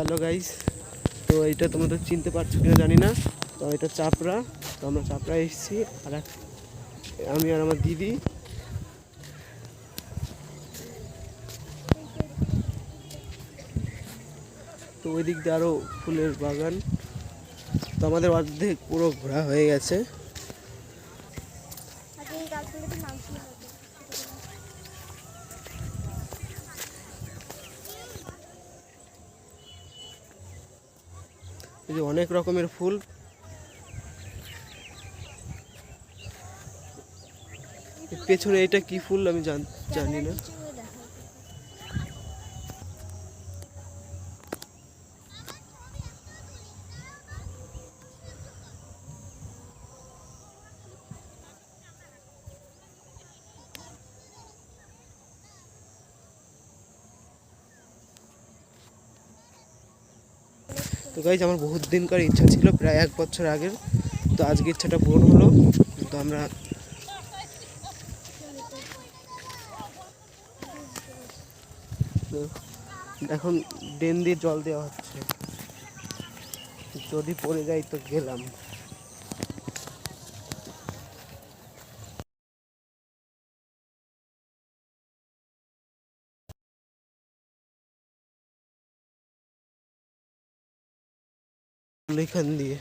Hello guys, তো এটা তোমরা তো চিনতে পারছো কিনা জানি না। তো এটা চাপড়া, তো আমরা চাপড়া এসেছি। আর আমি আর আমার দিদি। তো ওই দিক দিয়ে আরও ফুলের বাগান। তো আমাদের অর্ধেক পুরো ঘোরা হয়ে গেছে। এই যে অনেক রকমের ফুল। পেছনে এটা কি ফুল আমি জানি না। তো গাইজ আমার বহুত দিনকার ইচ্ছা ছিল, প্রায় 1 বছর আগের। তো আজকে ইচ্ছাটা পূরণ হলো। তো আমরা এখন ড্রেন দিয়ে জল দেওয়া হচ্ছে, যদি পড়ে যাই তো গেলাম। এখান দিয়ে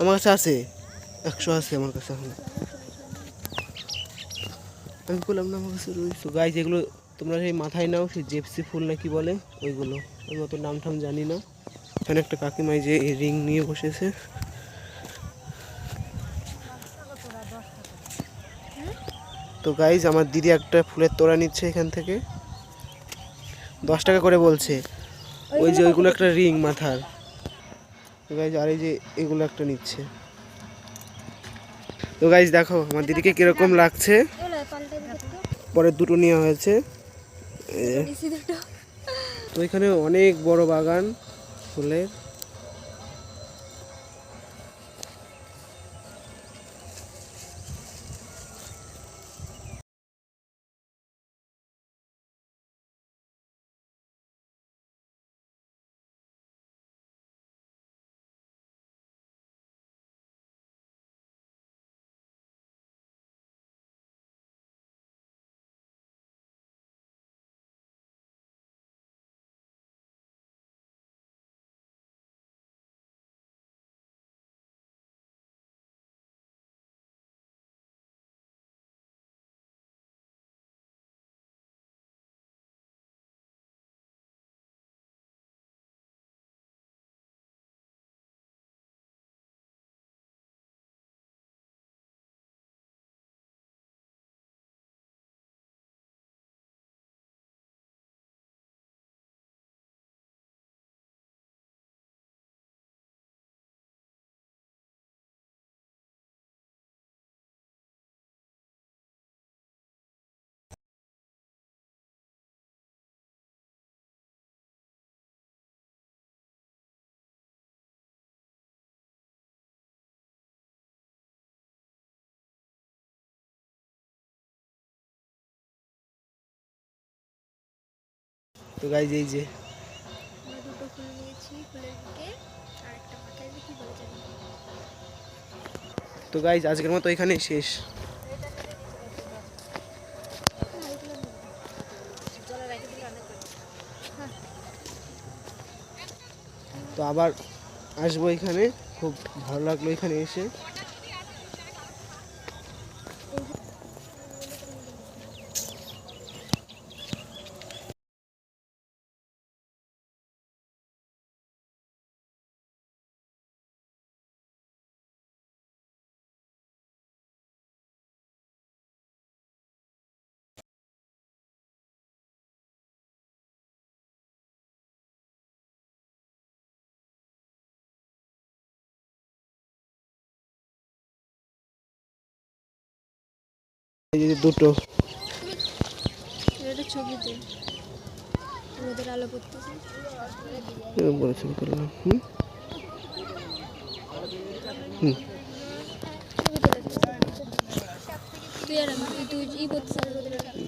আমার কাছে আছে, 100 আছে আমার কাছে এখন। আমি বললাম না আমার কাছে রয়েছে। গাইজ এগুলো তোমরা সেই মাথায় নাও, সেই জেপসি ফুল না কি বলে ওইগুলো। আমি অত নাম ঠাম জানি না। এখানে একটা কাকিমাই যে রিং নিয়ে বসেছে। তো গাইজ আমার দিদি একটা ফুলের তোড়া নিচ্ছে এখান থেকে, 10 টাকা করে বলছে। ওই যে ওইগুলো একটা রিং মাথার। তো গাইজ আর এই যে এগুলো একটা নিচ্ছে। তো গাইজ দেখো আমার দিদিকে কিরকম লাগছে। পরে দুটো নেওয়া হয়েছে। তো এখানে অনেক বড় বাগান ফুলের। তো গাইজ এই যে দুটো ফুল নিয়েছি, ফুলের বুকে আর একটা মাথায় কি বলে জানি। তো গাইজ আজকের মতো এখানেই শেষ। তো আবার আসবো এখানে, খুব ভালো লাগলো এখানে এসে। এই যে দুটো এটা ছবিতে রোদের আলো পড়তেছে। এরকম করে ছবি তুললাম। হুম হুম ছবিতে দেখতেছে। তুই আর আমি তুই ই পড়তেছে রোদের আলো।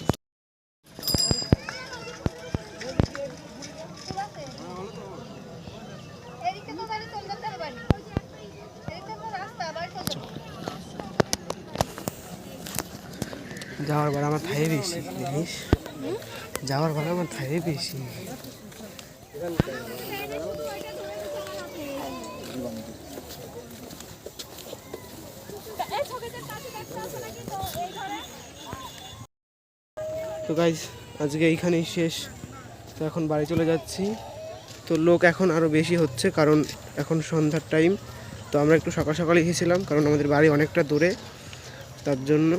যাওয়ার ভাড়া আমার থাই বেশি জানিস, যাওয়ার ভাড়া আমার থাই বেশি। তো গাইজ আজকে এইখানেই শেষ। তো এখন বাড়ি চলে যাচ্ছি। তো লোক এখন আরও বেশি হচ্ছে কারণ এখন সন্ধ্যার টাইম। তো আমরা একটু সকাল সকাল এসেছিলাম কারণ আমাদের বাড়ি অনেকটা দূরে, তার জন্য।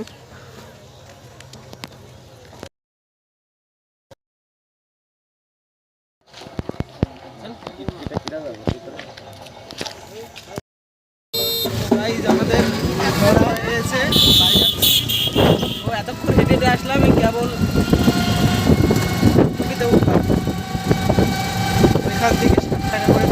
আমাদের হয়েছে ও এতক্ষণ হেঁটে হেঁটে আসলাম, কেবল টুকিতে উঠলাম। ওইখান থেকে 60 টাকা করে